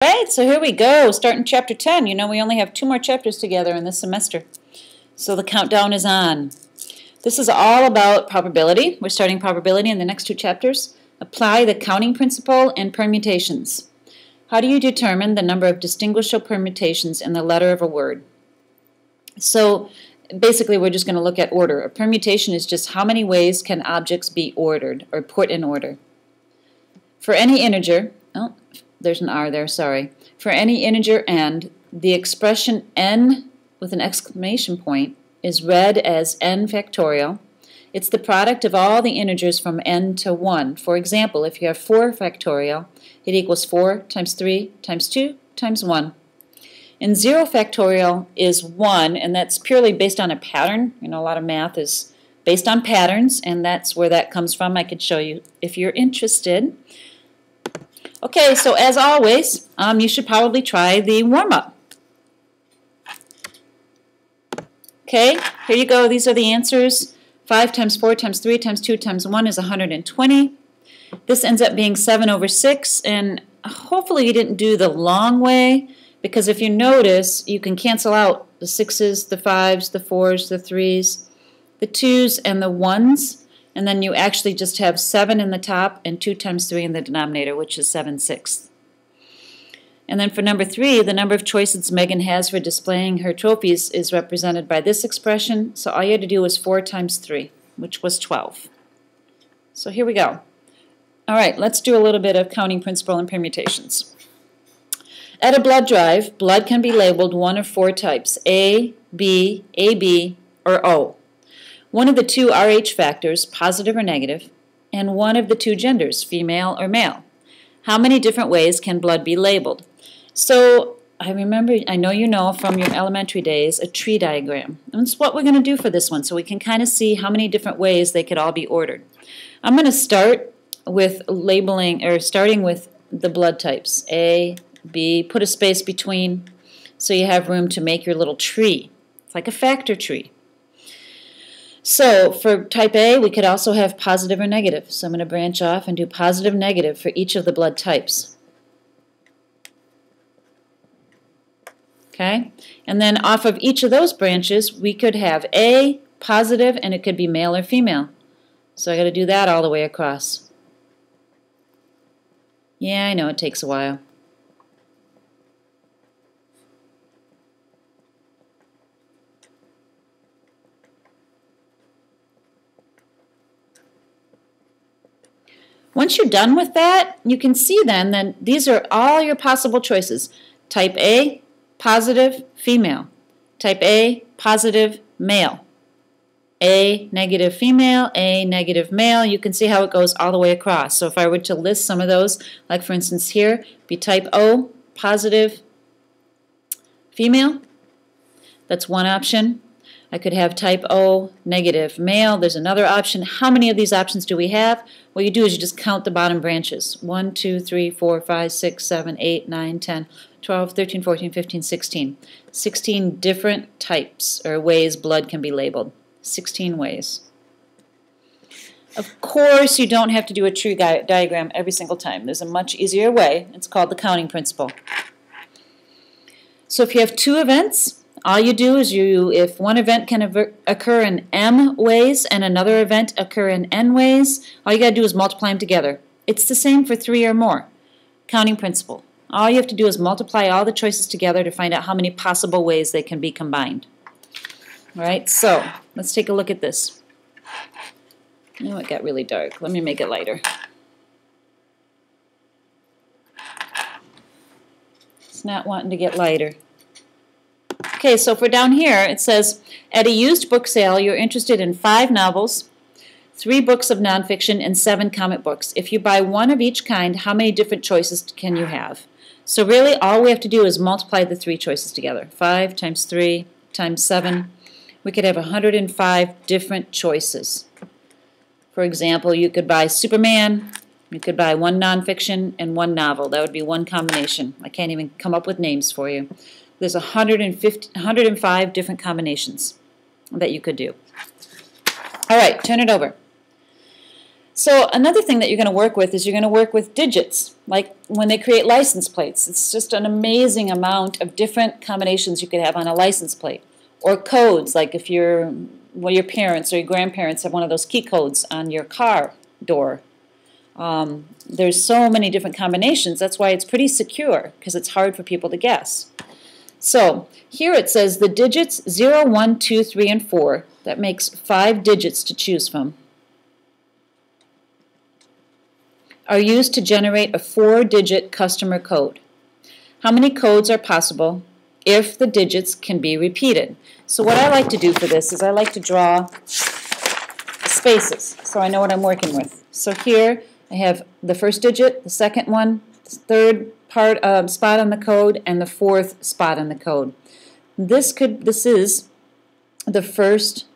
Right, so here we go, starting chapter 10. You know, we only have 2 more chapters together in this semester. So the countdown is on. This is all about probability. We're starting probability in the next 2 chapters. Apply the counting principle and permutations. How do you determine the number of distinguishable permutations in the letter of a word? So basically we're just going to look at order. A permutation is just how many ways can objects be ordered or put in order. For any integer, there's an R there, sorry. For any integer n, the expression n with an exclamation point is read as n factorial. It's the product of all the integers from n to 1. For example, if you have 4 factorial, it equals 4 times 3 times 2 times 1. And 0 factorial is 1, and that's purely based on a pattern. You know, a lot of math is based on patterns, and that's where that comes from. I could show you if you're interested. Okay, so as always, you should probably try the warm-up. Okay, here you go. These are the answers. 5 times 4 times 3 times 2 times 1 is 120. This ends up being 7 over 6, and hopefully you didn't do the long way, because if you notice, you can cancel out the 6s, the 5s, the 4s, the 3s, the 2s, and the 1s. And then you actually just have 7 in the top and 2 times 3 in the denominator, which is 7/6. And then for number 3, the number of choices Megan has for displaying her trophies is represented by this expression. So all you had to do was 4 times 3, which was 12. So here we go. All right, let's do a little bit of counting principle and permutations. At a blood drive, blood can be labeled one of 4 types, A, B, AB, or O. One of the 2 RH factors, positive or negative, and one of the 2 genders, female or male. How many different ways can blood be labeled? So I know you know from your elementary days, a tree diagram. And that's what we're going to do for this one, so we can kind of see how many different ways they could all be ordered. I'm going to start with starting with the blood types, A, B, put a space between so you have room to make your little tree. It's like a factor tree. So for type A, we could also have positive or negative. So I'm going to branch off and do positive, negative for each of the blood types. Okay? And then off of each of those branches, we could have A, positive, and it could be male or female. So I got to do that all the way across. Yeah, I know it takes a while. Once you're done with that, you can see then these are all your possible choices. Type A, positive, female. Type A, positive, male. A, negative, female. A, negative, male. You can see how it goes all the way across. So if I were to list some of those, like for instance here, be type O, positive, female. That's one option. I could have type O, negative, male. There's another option. How many of these options do we have? What you do is you just count the bottom branches. 1, 2, 3, 4, 5, 6, 7, 8, 9, 10, 12, 13, 14, 15, 16. 16 different types or ways blood can be labeled. 16 ways. Of course, you don't have to do a tree diagram every single time. There's a much easier way. It's called the counting principle. So if you have 2 events, all you do is if one event can occur in M ways and another event occur in N ways, all you got to do is multiply them together. It's the same for 3 or more. Counting principle. All you have to do is multiply all the choices together to find out how many possible ways they can be combined. All right, so let's take a look at this. Oh, it got really dark. Let me make it lighter. It's not wanting to get lighter. Okay, so for down here, it says, at a used book sale, you're interested in 5 novels, 3 books of nonfiction, and 7 comic books. If you buy one of each kind, how many different choices can you have? So really, all we have to do is multiply the 3 choices together. 5 times 3 times 7. We could have 105 different choices. For example, you could buy Superman, you could buy 1 nonfiction and 1 novel. That would be 1 combination. I can't even come up with names for you. There's 105 different combinations that you could do. All right, turn it over. So another thing that you're going to work with is you're going to work with digits, like when they create license plates. It's just an amazing amount of different combinations you could have on a license plate. Or codes, like if your parents or your grandparents have one of those key codes on your car door. There's so many different combinations. That's why it's pretty secure, because it's hard for people to guess. So here it says the digits 0, 1, 2, 3, and 4. That makes 5 digits to choose from. Are used to generate a 4-digit customer code. How many codes are possible if the digits can be repeated? So what I like to do for this is I like to draw spaces so I know what I'm working with. So here I have the first digit, the second one, the third spot on the code, and the fourth spot on the code. This is the first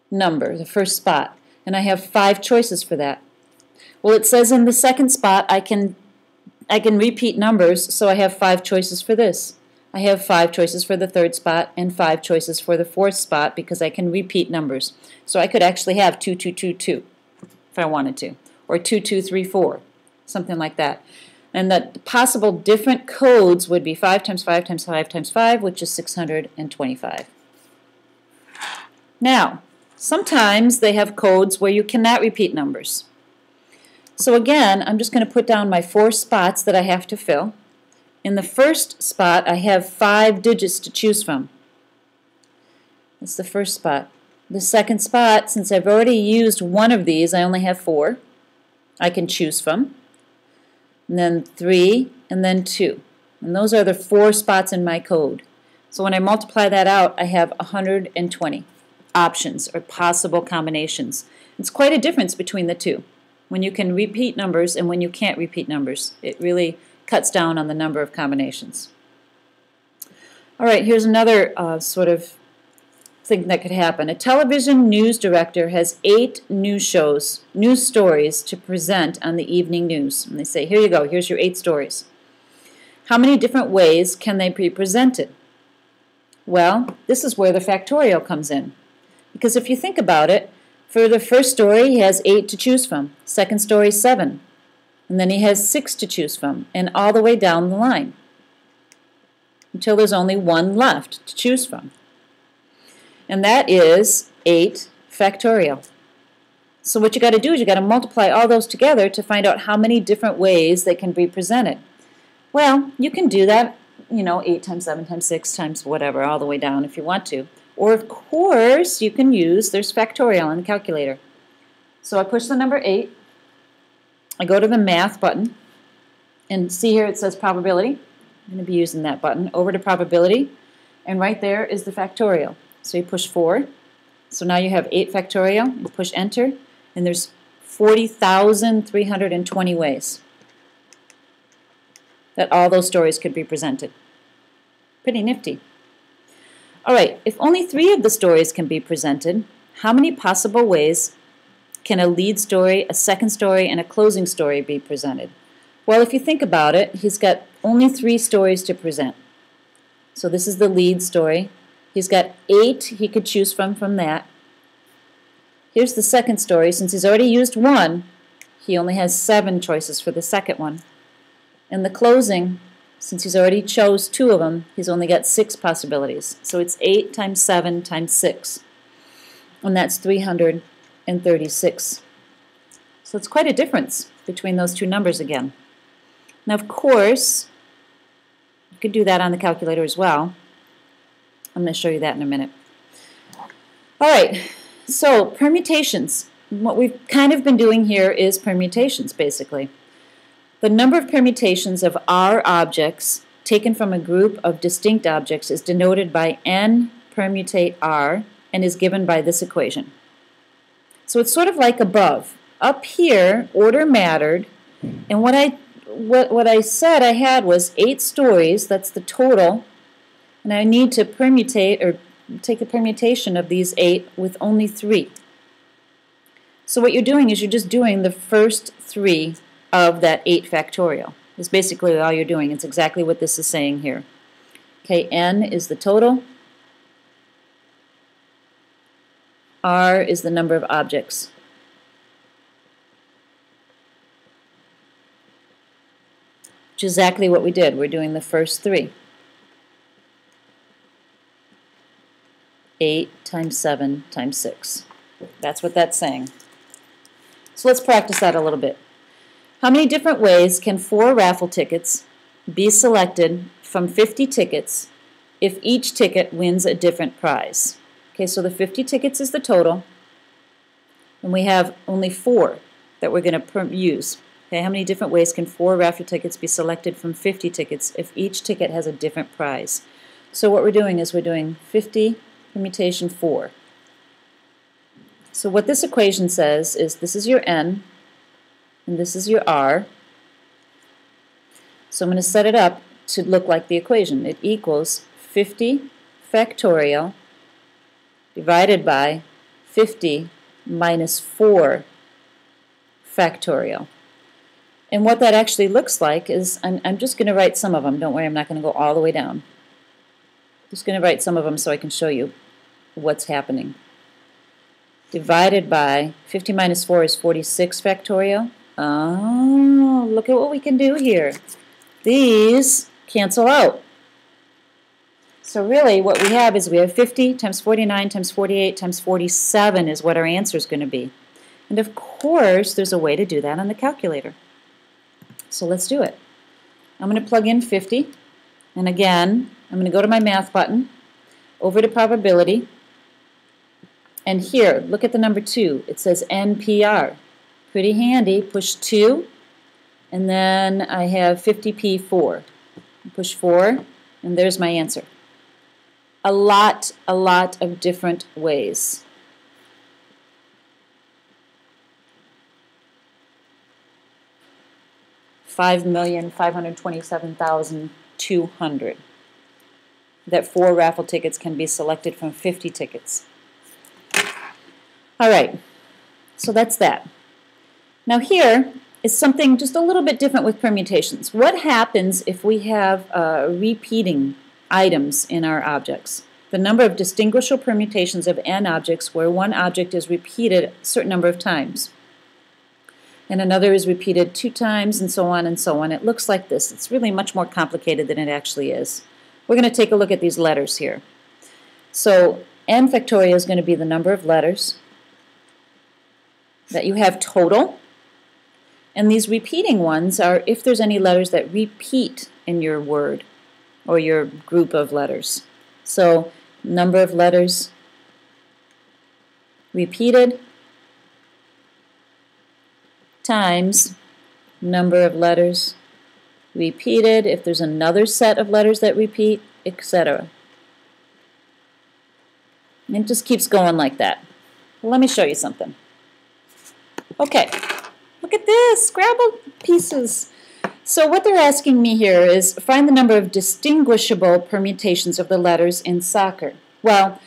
number, the first spot, and I have 5 choices for that. Well, it says in the second spot I can repeat numbers, so I have 5 choices for this. I have 5 choices for the third spot and 5 choices for the fourth spot because I can repeat numbers. So I could actually have 2, 2, 2, 2 if I wanted to, or 2, 2, 3, 4, something like that. And the possible different codes would be 5 times 5 times 5 times 5, which is 625. Now, sometimes they have codes where you cannot repeat numbers. So again, I'm just going to put down my 4 spots that I have to fill. In the first spot, I have 5 digits to choose from. That's the first spot. The second spot, since I've already used one of these, I only have 4 I can choose from. And then 3, and then 2. And those are the 4 spots in my code. So when I multiply that out, I have 120 options or possible combinations. It's quite a difference between the two, when you can repeat numbers and when you can't repeat numbers. It really cuts down on the number of combinations. All right, here's another sort of thing that could happen. A television news director has 8 news stories to present on the evening news. And they say, here you go, here's your 8 stories. How many different ways can they be presented? Well, this is where the factorial comes in. Because if you think about it, for the first story, he has 8 to choose from. Second story, 7. And then he has 6 to choose from, and all the way down the line, until there's only 1 left to choose from. And that is 8 factorial. So what you got to do is you got to multiply all those together to find out how many different ways they can be presented. Well, you can do that, 8 times 7 times 6 times whatever, all the way down if you want to. Or, of course, you can use, there's factorial on the calculator. So I push the number 8. I go to the math button. And see here it says probability. I'm going to be using that button. Over to probability. And right there is the factorial. So you push 4. So now you have 8 factorial. You push enter. And there's 40,320 ways that all those stories could be presented. Pretty nifty. All right, if only 3 of the stories can be presented, how many possible ways can a lead story, a second story, and a closing story be presented? Well, if you think about it, he's got only 3 stories to present. So this is the lead story. He's got 8 he could choose from that. Here's the second story. Since he's already used 1, he only has 7 choices for the second one. And the closing, since he's already chose 2 of them, he's only got 6 possibilities. So it's 8 times 7 times 6. And that's 336. So it's quite a difference between those 2 numbers again. Now, of course, you could do that on the calculator as well. I'm going to show you that in a minute. All right, so permutations. What we've kind of been doing here is permutations, basically. The number of permutations of R objects taken from a group of distinct objects is denoted by n permutate R and is given by this equation. So it's sort of like above. Up here, order mattered, and what I said I had was 8 stories, that's the total, and I need to permutate or take a permutation of these 8 with only 3. So what you're doing is you're just doing the first 3 of that 8 factorial. That's basically all you're doing. It's exactly what this is saying here. Okay, n is the total. R is the number of objects. which is exactly what we did. We're doing the first 3. 8 times 7 times 6. That's what that's saying. So let's practice that a little bit. How many different ways can 4 raffle tickets be selected from 50 tickets if each ticket wins a different prize? Okay, so the 50 tickets is the total, and we have only 4 that we're going to use. Okay, how many different ways can 4 raffle tickets be selected from 50 tickets if each ticket has a different prize? So what we're doing is we're doing 50 permutation 4. So what this equation says is this is your n, and this is your r. So I'm going to set it up to look like the equation. It equals 50 factorial divided by 50 minus 4 factorial. And what that actually looks like is, I'm just going to write some of them. Don't worry, I'm not going to go all the way down. Just going to write some of them so I can show you what's happening. Divided by 50 minus 4 is 46 factorial. Oh, look at what we can do here. These cancel out. So really what we have is we have 50 times 49 times 48 times 47 is what our answer is going to be. And of course there's a way to do that on the calculator. So let's do it. I'm going to plug in 50, and again I'm going to go to my math button, over to probability, and here look at the number 2. It says NPR. Pretty handy. Push 2, and then I have 50p4. Push 4, and there's my answer. A lot of different ways. $5,527,200. That 4 raffle tickets can be selected from 50 tickets. All right, so that's that. Now here is something just a little bit different with permutations. What happens if we have repeating items in our objects? The number of distinguishable permutations of n objects where one object is repeated a certain number of times, and another is repeated 2 times, and so on and so on. It looks like this. It's really much more complicated than it actually is. We're going to take a look at these letters here. So n factorial is going to be the number of letters that you have total, and these repeating ones are if there's any letters that repeat in your word or your group of letters. So number of letters repeated times number of letters repeated, if there's another set of letters that repeat, etc. And it just keeps going like that. Well, let me show you something. Okay, look at this, Scrabble pieces. So what they're asking me here is find the number of distinguishable permutations of the letters in soccer. Well,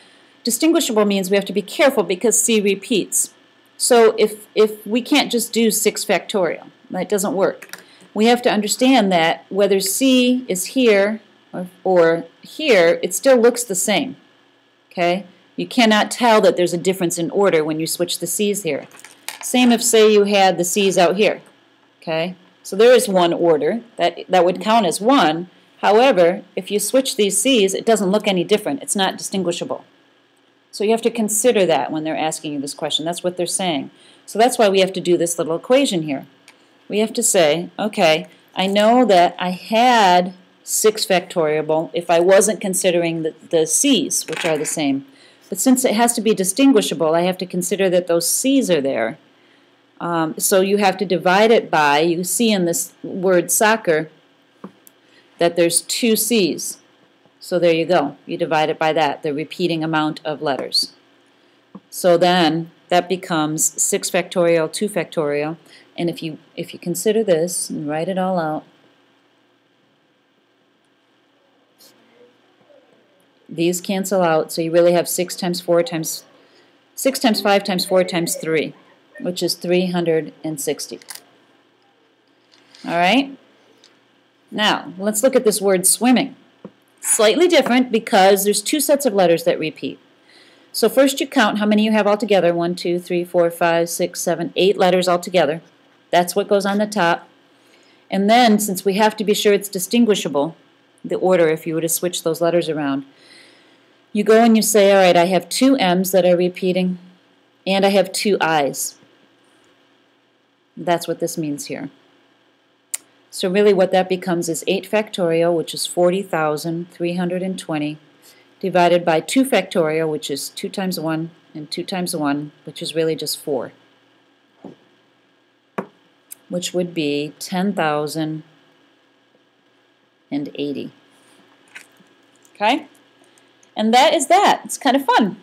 distinguishable means we have to be careful because C repeats. So if we can't just do 6 factorial, that doesn't work. We have to understand that whether C is here or here, it still looks the same. Okay? You cannot tell that there's a difference in order when you switch the C's here. Same if, say, you had the C's out here. Okay? So there is one order. That would count as 1. However, if you switch these C's, it doesn't look any different. It's not distinguishable. So you have to consider that when they're asking you this question. That's what they're saying. So that's why we have to do this little equation here. We have to say, okay, I know that I had 6 factorial if I wasn't considering the C's, which are the same. But since it has to be distinguishable, I have to consider that those C's are there. So you have to divide it by, you see in this word soccer that there's 2 C's. So there you go. You divide it by that, the repeating amount of letters. So then that becomes 6 factorial, 2 factorial. And if you consider this and write it all out, these cancel out, so you really have 6 times 5 times 4 times 3, which is 360. All right? Now, let's look at this word swimming. Slightly different because there's 2 sets of letters that repeat. So first you count how many you have altogether. 1, 2, 3, 4, 5, 6, 7, 8 letters altogether. That's what goes on the top. And then, since we have to be sure it's distinguishable, the order if you were to switch those letters around, you go and you say, all right, I have 2 M's that are repeating, and I have 2 I's. That's what this means here. So really what that becomes is 8 factorial, which is 40,320, divided by 2 factorial, which is 2 times 1, and 2 times 1, which is really just 4, which would be 10,080. Okay? And that is that. It's kind of fun.